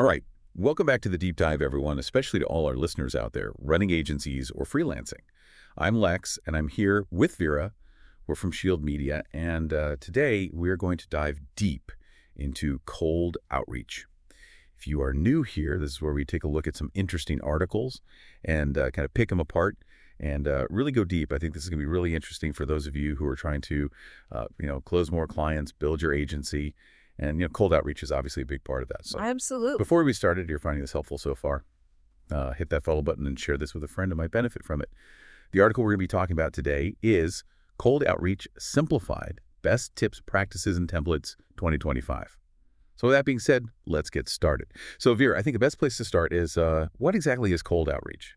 All right. Welcome back to the deep dive, everyone, especially to all our listeners out there running agencies or freelancing. I'm Lex, and I'm here with Vera. We're from Shield Media, and today we're going to dive deep into cold outreach. If you are new here, this is where we take a look at some interesting articles and kind of pick them apart and really go deep. I think this is going to be really interesting for those of you who are trying to, close more clients, build your agency. And, cold outreach is obviously a big part of that. So Absolutely. before we started, you're finding this helpful so far, hit that follow button and share this with a friend who might benefit from it. The article we're going to be talking about today is Cold Outreach Simplified, Best Tips, Practices, and Templates 2025. So with that being said, let's get started. So Vera, I think the best place to start is what exactly is cold outreach?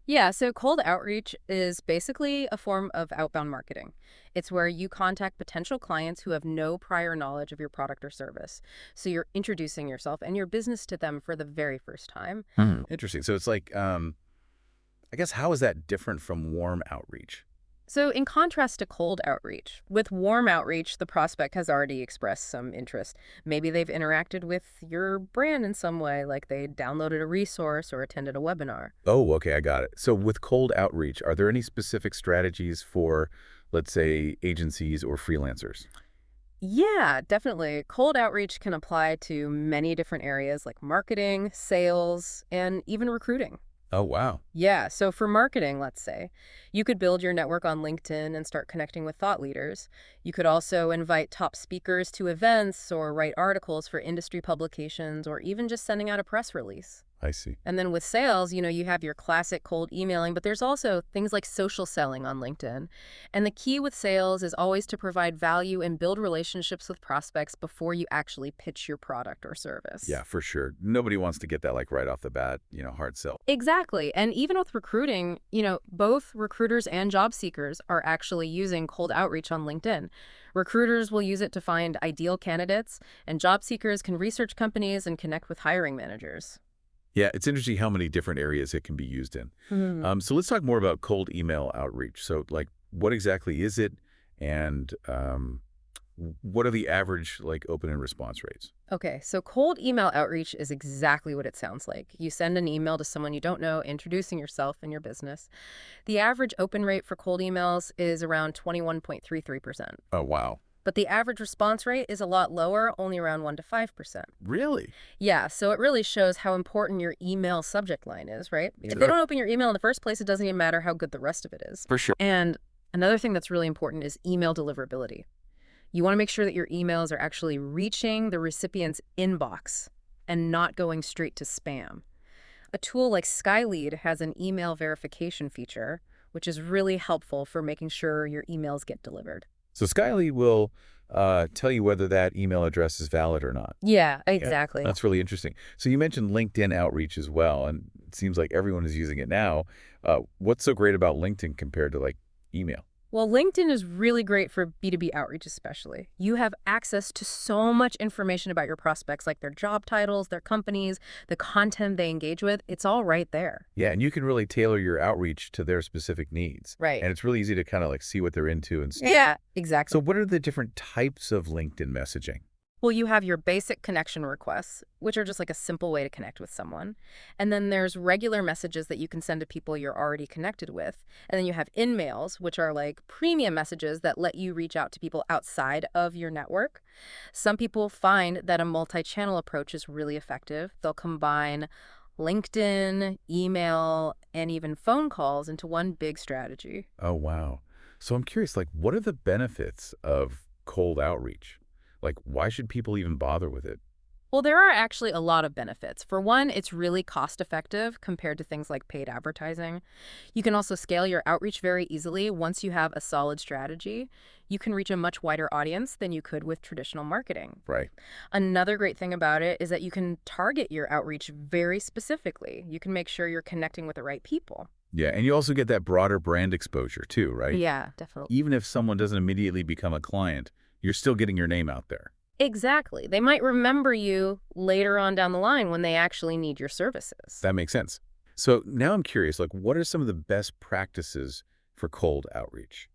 Yeah, so cold outreach is basically a form of outbound marketing. It's where you contact potential clients who have no prior knowledge of your product or service. So you're introducing yourself and your business to them for the very first time. Interesting. So it's like, I guess, how is that different from warm outreach? So in contrast to cold outreach, with warm outreach, the prospect has already expressed some interest. Maybe they've interacted with your brand in some way, like they downloaded a resource or attended a webinar. Oh, okay, I got it. So with cold outreach, are there any specific strategies for, let's say, agencies or freelancers? Yeah, definitely. Cold outreach can apply to many different areas like marketing, sales, and even recruiting. Oh, wow. Yeah, so for marketing, let's say, you could build your network on LinkedIn and start connecting with thought leaders. You could also invite top speakers to events or write articles for industry publications or even just sending out a press release. I see. And then with sales, you have your classic cold emailing, but there's also things like social selling on LinkedIn. And the key with sales is always to provide value and build relationships with prospects before you actually pitch your product or service. Yeah, for sure. Nobody wants to get that like right off the bat, hard sell. Exactly. And even with recruiting, both recruiters and job seekers are actually using cold outreach on LinkedIn. Recruiters will use it to find ideal candidates, and job seekers can research companies and connect with hiring managers. Yeah, it's interesting how many different areas it can be used in. Hmm. So let's talk more about cold email outreach. So like, what exactly is it? And what are the average like open and response rates? Okay, so cold email outreach is exactly what it sounds like. You send an email to someone you don't know, introducing yourself and your business. The average open rate for cold emails is around 21.33%. Oh, wow. But the average response rate is a lot lower, only around 1 to 5%. Really? Yeah, so it really shows how important your email subject line is, right? If they Sure. don't open your email in the first place, it doesn't even matter how good the rest of it is. For sure. And another thing that's really important is email deliverability. You want to make sure that your emails are actually reaching the recipient's inbox and not going straight to spam. A tool like Skylead has an email verification feature, which is really helpful for making sure your emails get delivered. So Skyly will tell you whether that email address is valid or not. Yeah, Yeah, exactly. that's really interesting. So you mentioned LinkedIn outreach as well, and it seems like everyone is using it now. What's so great about LinkedIn compared to like email? Well, LinkedIn is really great for B2B outreach, especially. You have access to so much information about your prospects, like their job titles, their companies, the content they engage with. It's all right there. Yeah, and you can really tailor your outreach to their specific needs. Right. And it's really easy to kind of like see what they're into and stuff. Yeah, exactly. So what are the different types of LinkedIn messaging? Well, you have your basic connection requests, which are just like a simple way to connect with someone. And then there's regular messages that you can send to people you're already connected with. And then you have in-mails, which are like premium messages that let you reach out to people outside of your network. Some people find that a multi-channel approach is really effective. They'll combine LinkedIn, email, and even phone calls into one big strategy. Oh, wow. So I'm curious, like, what are the benefits of cold outreach? Like, why should people even bother with it? Well, there are actually a lot of benefits. For one, it's really cost effective compared to things like paid advertising. You can also scale your outreach very easily once you have a solid strategy. You can reach a much wider audience than you could with traditional marketing. Right. Another great thing about it is that you can target your outreach very specifically. You can make sure you're connecting with the right people. Yeah, and you also get that broader brand exposure too, right? Yeah, definitely. Even if someone doesn't immediately become a client, you're still getting your name out there. Exactly. They might remember you later on down the line when they actually need your services. That makes sense. So now I'm curious, like, what are some of the best practices for cold outreach?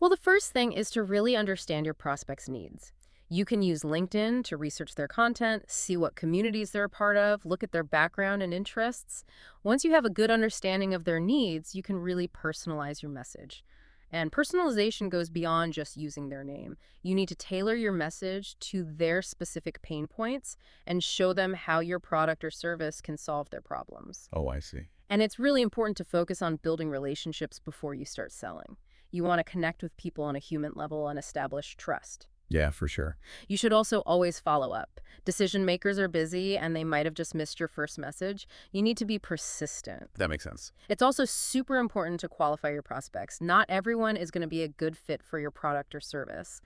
Well, the first thing is to really understand your prospect's needs. You can use LinkedIn to research their content, see what communities they're a part of, look at their background and interests. Once you have a good understanding of their needs, you can really personalize your message. And personalization goes beyond just using their name. You need to tailor your message to their specific pain points and show them how your product or service can solve their problems. Oh, I see. And it's really important to focus on building relationships before you start selling. You want to connect with people on a human level and establish trust. Yeah, for sure. You should also always follow up. Decision makers are busy and they might have just missed your first message. You need to be persistent. That makes sense. It's also super important to qualify your prospects. Not everyone is going to be a good fit for your product or service.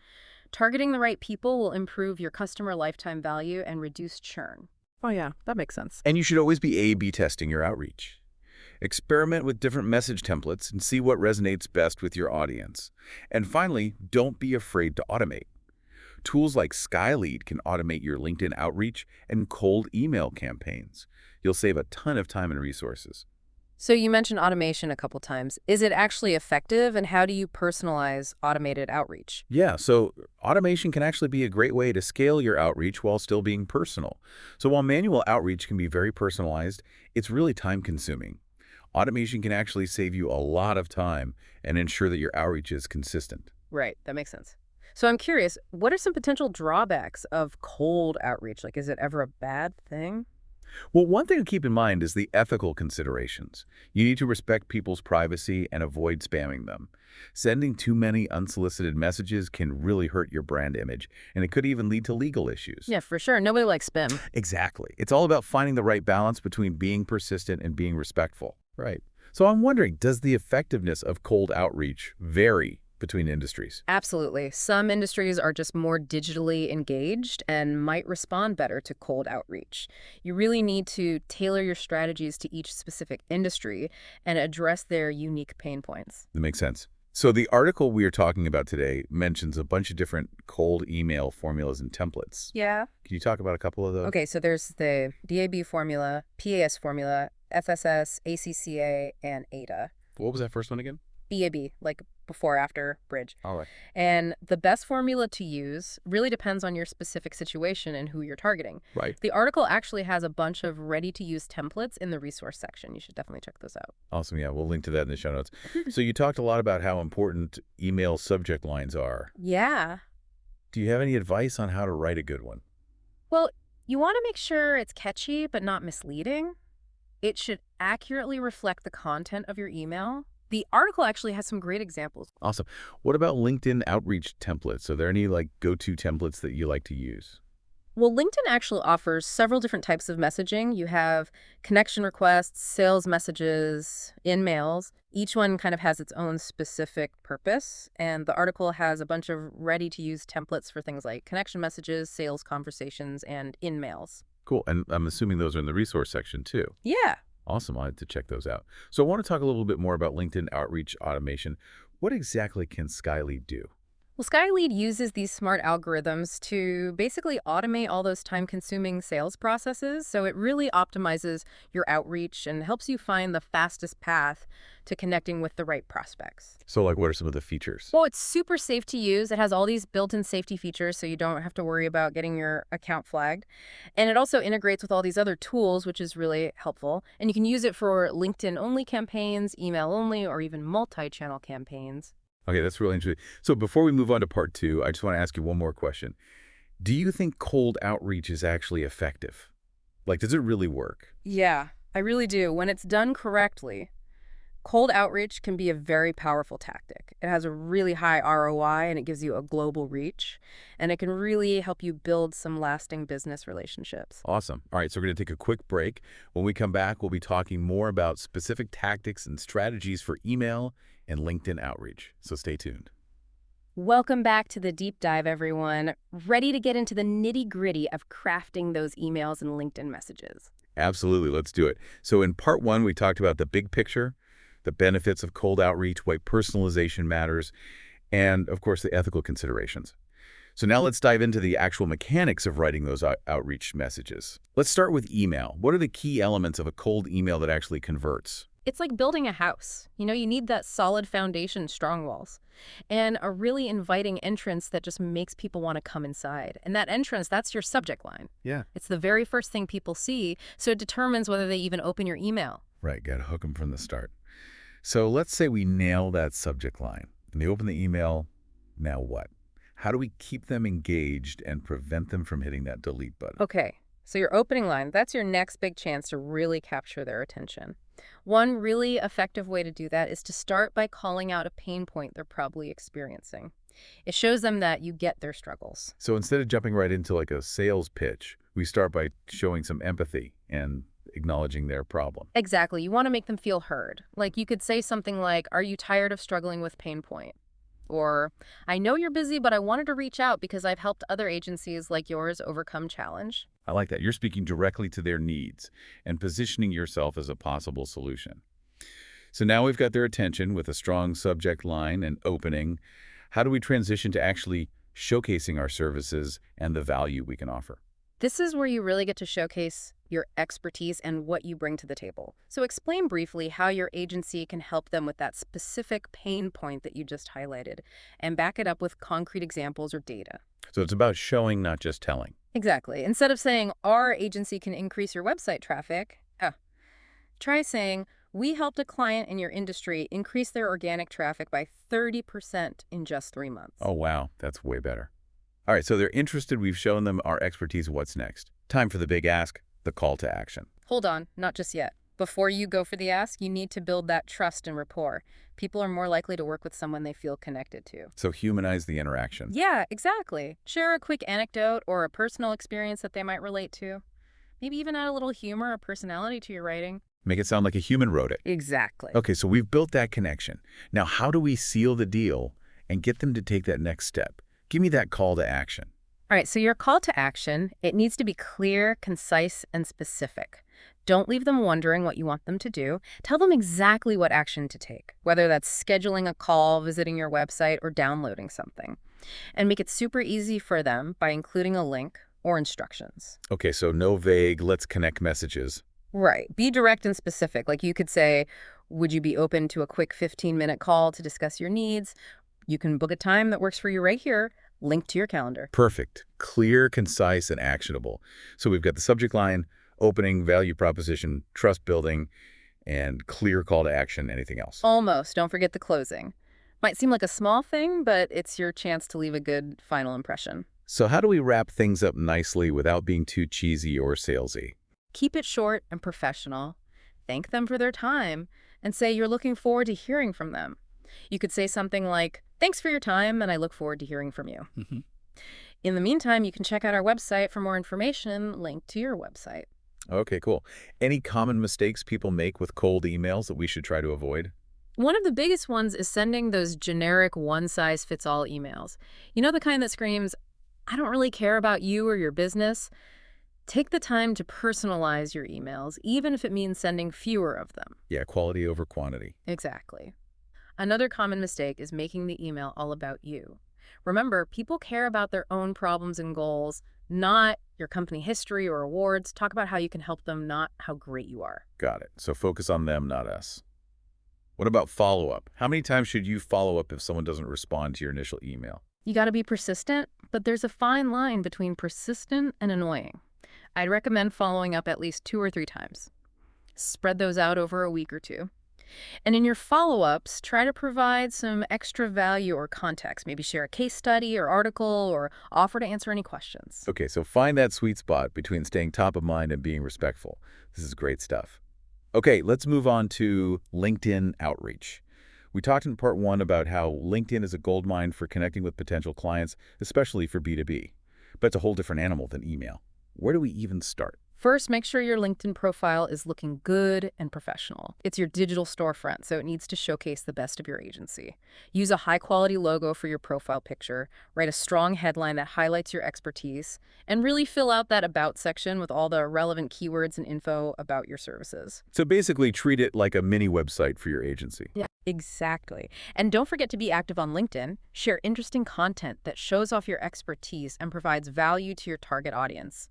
Targeting the right people will improve your customer lifetime value and reduce churn. Oh yeah, that makes sense. And you should always be A/B testing your outreach. Experiment with different message templates and see what resonates best with your audience. And finally, don't be afraid to automate. Tools like Skylead can automate your LinkedIn outreach and cold email campaigns. You'll save a ton of time and resources. So you mentioned automation a couple times. Is it actually effective, and how do you personalize automated outreach? Yeah, so automation can actually be a great way to scale your outreach while still being personal. So while manual outreach can be very personalized, it's really time-consuming. Automation can actually save you a lot of time and ensure that your outreach is consistent. Right, that makes sense. So I'm curious, what are some potential drawbacks of cold outreach? Like, is it ever a bad thing? Well, one thing to keep in mind is the ethical considerations. You need to respect people's privacy and avoid spamming them. Sending too many unsolicited messages can really hurt your brand image, and it could even lead to legal issues. Yeah, for sure. Nobody likes spam. Exactly. It's all about finding the right balance between being persistent and being respectful. Right. So I'm wondering, does the effectiveness of cold outreach vary between industries? Absolutely. Some industries are just more digitally engaged and might respond better to cold outreach. You really need to tailor your strategies to each specific industry and address their unique pain points. That makes sense. So the article we are talking about today mentions a bunch of different cold email formulas and templates. Yeah. Can you talk about a couple of those? Okay, so there's the DAB formula, PAS formula, FSS, ACCA, and ADA. What was that first one again? BAB, like before, after, bridge. All right. And the best formula to use really depends on your specific situation and who you're targeting. Right. The article actually has a bunch of ready-to-use templates in the resource section. You should definitely check those out. Awesome. Yeah, we'll link to that in the show notes. So you talked a lot about how important email subject lines are. Yeah. Do you have any advice on how to write a good one? Well, you want to make sure it's catchy but not misleading. It should accurately reflect the content of your email. The article actually has some great examples. Awesome. What about LinkedIn outreach templates? Are there any go-to templates that you like to use? Well, LinkedIn actually offers several different types of messaging. You have connection requests, sales messages, in-mails. Each one kind of has its own specific purpose, and the article has a bunch of ready-to-use templates for things like connection messages, sales conversations, and in-mails. Cool. And I'm assuming those are in the resource section too. Yeah. Awesome. I had to check those out. So I want to talk a little bit more about LinkedIn outreach automation. What exactly can Skylead do? Well, Skylead uses these smart algorithms to basically automate all those time-consuming sales processes. So it really optimizes your outreach and helps you find the fastest path to connecting with the right prospects. So what are some of the features? Well, it's super safe to use. It has all these built-in safety features, so you don't have to worry about getting your account flagged. And it also integrates with all these other tools, which is really helpful. And you can use it for LinkedIn-only campaigns, email-only, or even multi-channel campaigns. Okay, that's really interesting. So before we move on to part 2, I just want to ask you one more question. Do you think cold outreach is actually effective? Does it really work? Yeah, I really do. When it's done correctly, cold outreach can be a very powerful tactic. It has a really high ROI and it gives you a global reach, and it can really help you build some lasting business relationships. Awesome. All right, so we're going to take a quick break. When we come back, we'll be talking more about specific tactics and strategies for email and LinkedIn outreach. So stay tuned. Welcome back to the deep dive, everyone. Ready to get into the nitty-gritty of crafting those emails and LinkedIn messages? Absolutely. Let's do it. So in part 1, we talked about the big picture, the benefits of cold outreach, why personalization matters, and, of course, the ethical considerations. So now let's dive into the actual mechanics of writing those outreach messages. Let's start with email. What are the key elements of a cold email that actually converts? It's like building a house. You need that solid foundation, strong walls, and a really inviting entrance that just makes people want to come inside. And that entrance, that's your subject line. Yeah. It's the very first thing people see, so it determines whether they even open your email. Right, got to hook them from the start. So let's say we nail that subject line and they open the email. Now what? How do we keep them engaged and prevent them from hitting that delete button? Okay, so your opening line, that's your next big chance to really capture their attention. One really effective way to do that is to start by calling out a pain point they're probably experiencing. It shows them that you get their struggles. So instead of jumping right into like a sales pitch, we start by showing some empathy and acknowledging their problem. Exactly. You want to make them feel heard. Like you could say something like, "Are you tired of struggling with pain point?" Or, "I know you're busy, but I wanted to reach out because I've helped other agencies like yours overcome challenge." I like that. You're speaking directly to their needs and positioning yourself as a possible solution. So now we've got their attention with a strong subject line and opening. How do we transition to actually showcasing our services and the value we can offer? This is where you really get to showcase your expertise and what you bring to the table. So explain briefly how your agency can help them with that specific pain point that you just highlighted, and back it up with concrete examples or data. So it's about showing, not just telling. Exactly. Instead of saying, "Our agency can increase your website traffic," try saying, "We helped a client in your industry increase their organic traffic by 30% in just 3 months." Oh, wow. That's way better. All right, so they're interested. We've shown them our expertise. What's next? Time for the big ask, the call to action. Hold on, not just yet. Before you go for the ask, you need to build that trust and rapport. People are more likely to work with someone they feel connected to. So humanize the interaction. Yeah, exactly. Share a quick anecdote or a personal experience that they might relate to. Maybe even add a little humor or personality to your writing. Make it sound like a human wrote it. Exactly. Okay, so we've built that connection. Now, how do we seal the deal and get them to take that next step? Give me that call to action. All right, so your call to action, it needs to be clear, concise, and specific. Don't leave them wondering what you want them to do. Tell them exactly what action to take, whether that's scheduling a call, visiting your website, or downloading something. And make it super easy for them by including a link or instructions. Okay, so no vague, let's connect messages. Right. Be direct and specific. Like you could say, "Would you be open to a quick 15-minute call to discuss your needs? You can book a time that works for you right here. Link to your calendar." Perfect. Clear, concise, and actionable. So we've got the subject line, opening, value proposition, trust building, and clear call to action. Anything else? Almost. Don't forget the closing. Might seem like a small thing, but it's your chance to leave a good final impression. So how do we wrap things up nicely without being too cheesy or salesy? Keep it short and professional. Thank them for their time and say you're looking forward to hearing from them. You could say something like, "Thanks for your time, and I look forward to hearing from you." In the meantime, you can check out our website for more information linked to your website. Okay, cool. Any common mistakes people make with cold emails that we should try to avoid? One of the biggest ones is sending those generic one-size-fits-all emails. You know, the kind that screams, "I don't really care about you or your business." Take the time to personalize your emails, even if it means sending fewer of them. Yeah, quality over quantity. Exactly. Another common mistake is making the email all about you. Remember, people care about their own problems and goals, not your company history or awards. Talk about how you can help them, not how great you are. Got it. So focus on them, not us. What about follow-up? How many times should you follow up if someone doesn't respond to your initial email? You got to be persistent, but there's a fine line between persistent and annoying. I'd recommend following up at least 2 or 3 times. Spread those out over a week or 2. And in your follow-ups, try to provide some extra value or context. Maybe share a case study or article or offer to answer any questions. Okay, so find that sweet spot between staying top of mind and being respectful. This is great stuff. Okay, let's move on to LinkedIn outreach. We talked in part 1 about how LinkedIn is a goldmine for connecting with potential clients, especially for B2B. But it's a whole different animal than email. Where do we even start? First, make sure your LinkedIn profile is looking good and professional. It's your digital storefront, so it needs to showcase the best of your agency. Use a high-quality logo for your profile picture, write a strong headline that highlights your expertise, and really fill out that About section with all the relevant keywords and info about your services. So basically treat it like a mini website for your agency. Yeah, exactly. And don't forget to be active on LinkedIn. Share interesting content that shows off your expertise and provides value to your target audience.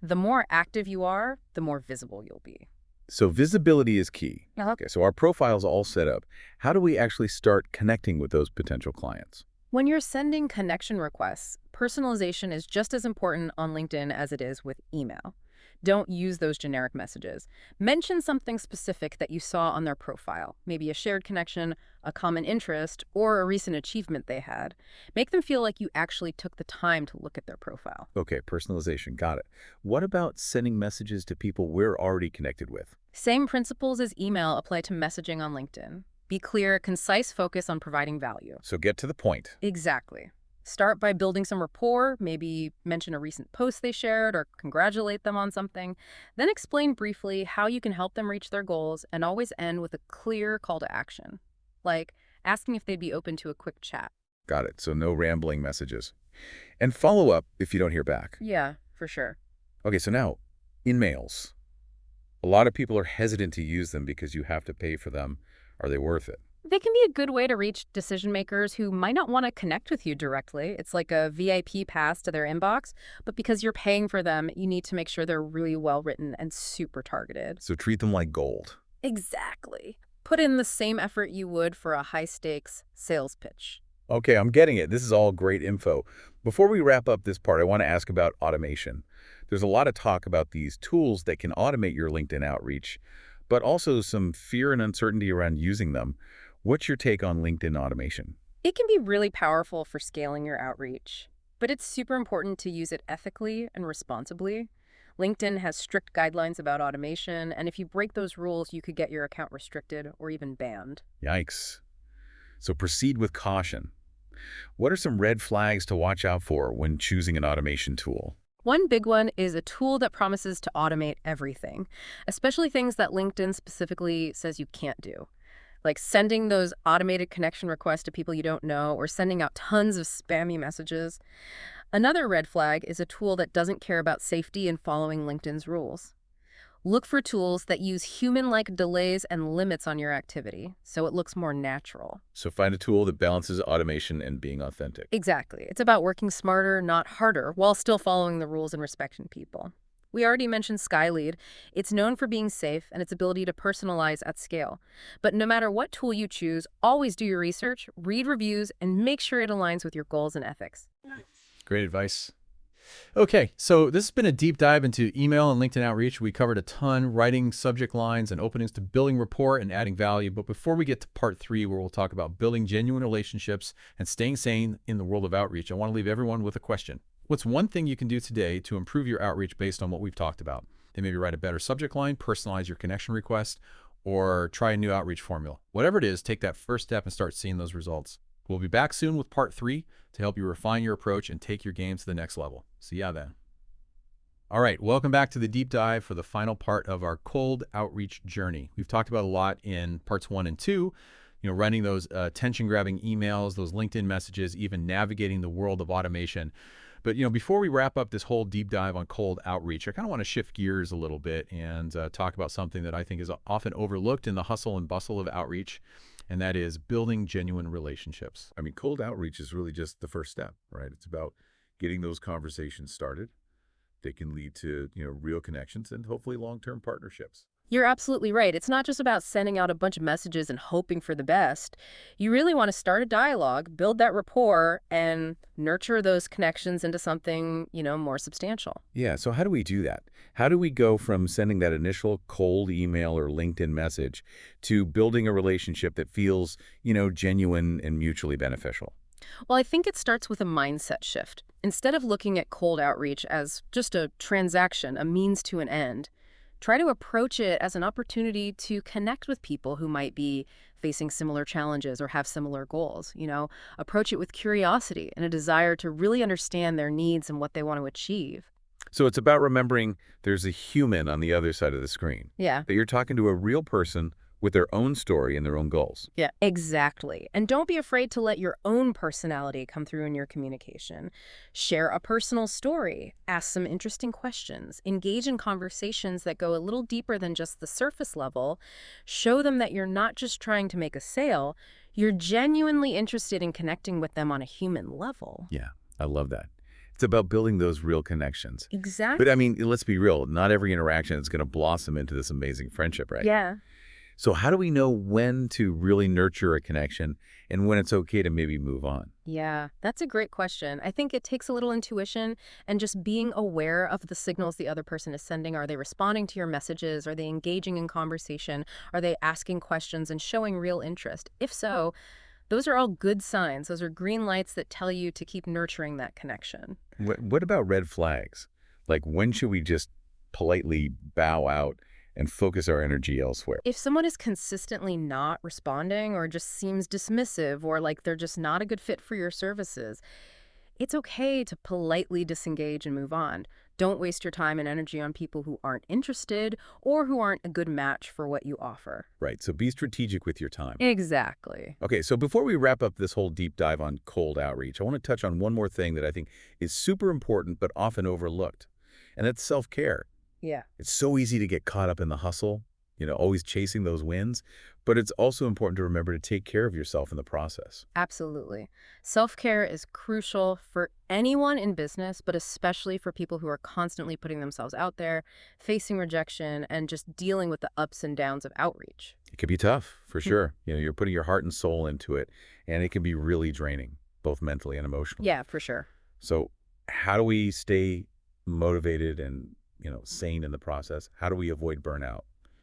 The more active you are, the more visible you'll be. So visibility is key. Uh-huh. Okay, so our profile's all set up. How do we actually start connecting with those potential clients? When you're sending connection requests, personalization is just as important on LinkedIn as it is with email. Don't use those generic messages. Mention something specific that you saw on their profile, maybe a shared connection, a common interest, or a recent achievement they had. Make them feel like you actually took the time to look at their profile. Okay, personalization, got it. What about sending messages to people we're already connected with? Same principles as email apply to messaging on LinkedIn. Be clear, concise focus on providing value. So get to the point. Exactly. Start by building some rapport, maybe mention a recent post they shared or congratulate them on something. Then explain briefly how you can help them reach their goals and always end with a clear call to action, like asking if they'd be open to a quick chat. Got it. So no rambling messages. And follow up if you don't hear back. Yeah, for sure. Okay, so now, in mails. A lot of people are hesitant to use them because you have to pay for them. Are they worth it? They can be a good way to reach decision makers who might not want to connect with you directly. It's like a VIP pass to their inbox, but because you're paying for them, you need to make sure they're really well written and super targeted. So treat them like gold. Exactly. Put in the same effort you would for a high-stakes sales pitch. Okay, I'm getting it. This is all great info. Before we wrap up this part, I want to ask about automation. There's a lot of talk about these tools that can automate your LinkedIn outreach, but also some fear and uncertainty around using them. What's your take on LinkedIn automation? It can be really powerful for scaling your outreach, but it's super important to use it ethically and responsibly. LinkedIn has strict guidelines about automation, and if you break those rules, you could get your account restricted or even banned. Yikes. So proceed with caution. What are some red flags to watch out for when choosing an automation tool? One big one is a tool that promises to automate everything, especially things that LinkedIn specifically says you can't do, like sending those automated connection requests to people you don't know or sending out tons of spammy messages. Another red flag is a tool that doesn't care about safety and following LinkedIn's rules. Look for tools that use human-like delays and limits on your activity, so it looks more natural. So find a tool that balances automation and being authentic. Exactly. It's about working smarter, not harder, while still following the rules and respecting people. We already mentioned Skylead. It's known for being safe and its ability to personalize at scale. But no matter what tool you choose, always do your research, read reviews, and make sure it aligns with your goals and ethics. Great advice. Okay, so this has been a deep dive into email and LinkedIn outreach. We covered a ton, writing subject lines and openings to building rapport and adding value. But before we get to part 3, where we'll talk about building genuine relationships and staying sane in the world of outreach, I want to leave everyone with a question. What's one thing you can do today to improve your outreach based on what we've talked about? They maybe write a better subject line, personalize your connection request, or try a new outreach formula. Whatever it is, take that first step and start seeing those results. We'll be back soon with part 3 to help you refine your approach and take your game to the next level. See ya then. All right, welcome back to the deep dive for the final part of our cold outreach journey. We've talked about a lot in parts 1 and 2, running those attention-grabbing emails, those LinkedIn messages, even navigating the world of automation. But, before we wrap up this whole deep dive on cold outreach, I kind of want to shift gears a little bit and talk about something that I think is often overlooked in the hustle and bustle of outreach, and that is building genuine relationships. I mean, cold outreach is really just the first step, right? It's about getting those conversations started. They can lead to, real connections and hopefully long-term partnerships. You're absolutely right. It's not just about sending out a bunch of messages and hoping for the best. You really want to start a dialogue, build that rapport, and nurture those connections into something, more substantial. Yeah, so how do we do that? How do we go from sending that initial cold email or LinkedIn message to building a relationship that feels, genuine and mutually beneficial? Well, I think it starts with a mindset shift. Instead of looking at cold outreach as just a transaction, a means to an end, try to approach it as an opportunity to connect with people who might be facing similar challenges or have similar goals. Approach it with curiosity and a desire to really understand their needs and what they want to achieve. So it's about remembering there's a human on the other side of the screen. Yeah. That you're talking to a real person with their own story and their own goals. Yeah, exactly. And don't be afraid to let your own personality come through in your communication. Share a personal story, ask some interesting questions, engage in conversations that go a little deeper than just the surface level. Show them that you're not just trying to make a sale, you're genuinely interested in connecting with them on a human level. Yeah, I love that. It's about building those real connections. Exactly. But I mean, let's be real. Not every interaction is going to blossom into this amazing friendship, right? Yeah. So how do we know when to really nurture a connection and when it's okay to maybe move on? Yeah, that's a great question. I think it takes a little intuition and just being aware of the signals the other person is sending. Are they responding to your messages? Are they engaging in conversation? Are they asking questions and showing real interest? If so, those are all good signs. Those are green lights that tell you to keep nurturing that connection. What about red flags? Like when should we just politely bow out and focus our energy elsewhere? If someone is consistently not responding or just seems dismissive or like they're just not a good fit for your services, it's okay to politely disengage and move on. Don't waste your time and energy on people who aren't interested or who aren't a good match for what you offer. Right, so be strategic with your time. Exactly. Okay, so before we wrap up this whole deep dive on cold outreach, I want to touch on one more thing that I think is super important but often overlooked, and that's self-care. Yeah. It's so easy to get caught up in the hustle, always chasing those wins, but it's also important to remember to take care of yourself in the process. Absolutely. Self-care is crucial for anyone in business, but especially for people who are constantly putting themselves out there, facing rejection, and just dealing with the ups and downs of outreach. It can be tough, for sure. You're putting your heart and soul into it, and it can be really draining, both mentally and emotionally. Yeah, for sure. So how do we stay motivated and, sane in the process? How do we avoid burnout?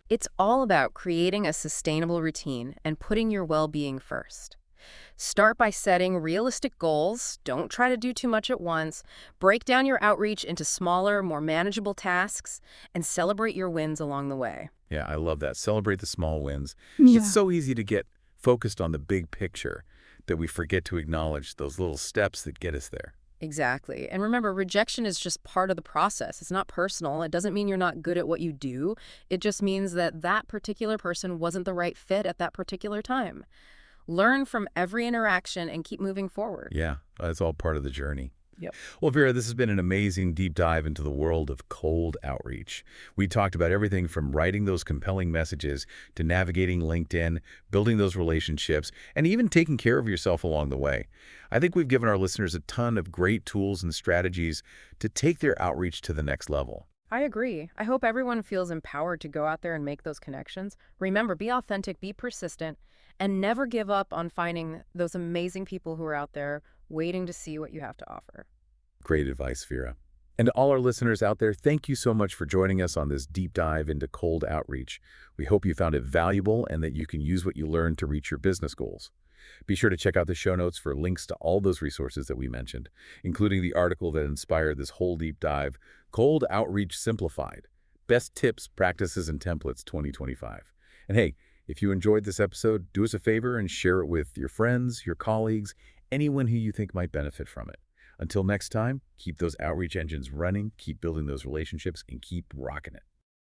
It's all about creating a sustainable routine and putting your well-being first. Start by setting realistic goals. Don't try to do too much at once. Break down your outreach into smaller, more manageable tasks, and celebrate your wins along the way. Yeah, I love that. Celebrate the small wins. Yeah. It's so easy to get focused on the big picture that we forget to acknowledge those little steps that get us there. Exactly. And remember, rejection is just part of the process. It's not personal. It doesn't mean you're not good at what you do. It just means that that particular person wasn't the right fit at that particular time. Learn from every interaction and keep moving forward. Yeah, that's all part of the journey. Yep. Well, Vera, this has been an amazing deep dive into the world of cold outreach. We talked about everything from writing those compelling messages to navigating LinkedIn, building those relationships, and even taking care of yourself along the way. I think we've given our listeners a ton of great tools and strategies to take their outreach to the next level. I agree. I hope everyone feels empowered to go out there and make those connections. Remember, be authentic, be persistent, and never give up on finding those amazing people who are out there waiting to see what you have to offer. Great advice, Vera. And to all our listeners out there, thank you so much for joining us on this deep dive into cold outreach. We hope you found it valuable and that you can use what you learned to reach your business goals. Be sure to check out the show notes for links to all those resources that we mentioned, including the article that inspired this whole deep dive, Cold Outreach Simplified, Best Tips, Practices, and Templates 2025. And hey, if you enjoyed this episode, do us a favor and share it with your friends, your colleagues, anyone who you think might benefit from it. Until next time, keep those outreach engines running, keep building those relationships, and keep rocking it.